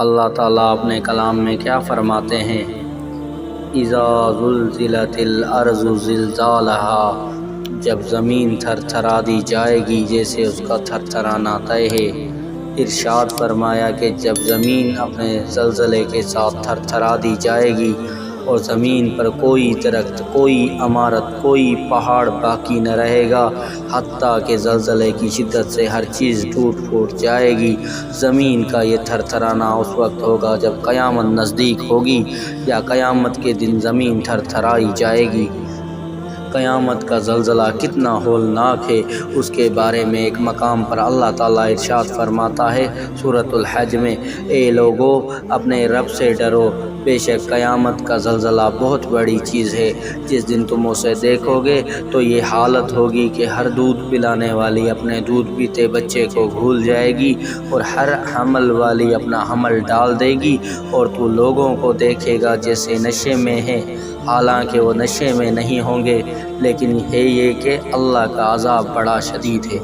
اللہ تعالیٰ اپنے کلام میں کیا فرماتے ہیں؟ اذا زلزلت الارض زلزالہا، جب زمین تھر تھرا دی جائے گی جیسے اس کا تھر تھرانا طے ہے۔ ارشاد فرمایا کہ جب زمین اپنے زلزلے کے ساتھ تھر تھرا دی جائے گی اور زمین پر کوئی درخت، کوئی عمارت، کوئی پہاڑ باقی نہ رہے گا، حتیٰ کہ زلزلے کی شدت سے ہر چیز ٹوٹ پھوٹ جائے گی۔ زمین کا یہ تھر تھرانا اس وقت ہوگا جب قیامت نزدیک ہوگی یا قیامت کے دن زمین تھر تھرائی جائے گی۔ قیامت کا زلزلہ کتنا ہولناک ہے، اس کے بارے میں ایک مقام پر اللہ تعالیٰ ارشاد فرماتا ہے سورۃ الحج میں، اے لوگو اپنے رب سے ڈرو، بے شک قیامت کا زلزلہ بہت بڑی چیز ہے۔ جس دن تم اسے دیکھو گے تو یہ حالت ہوگی کہ ہر دودھ پلانے والی اپنے دودھ پیتے بچے کو بھول جائے گی اور ہر حمل والی اپنا حمل ڈال دے گی، اور تو لوگوں کو دیکھے گا جیسے نشے میں ہیں، حالانکہ وہ نشے میں نہیں ہوں گے، لیکن ہے یہ کہ اللہ کا عذاب بڑا شدید ہے۔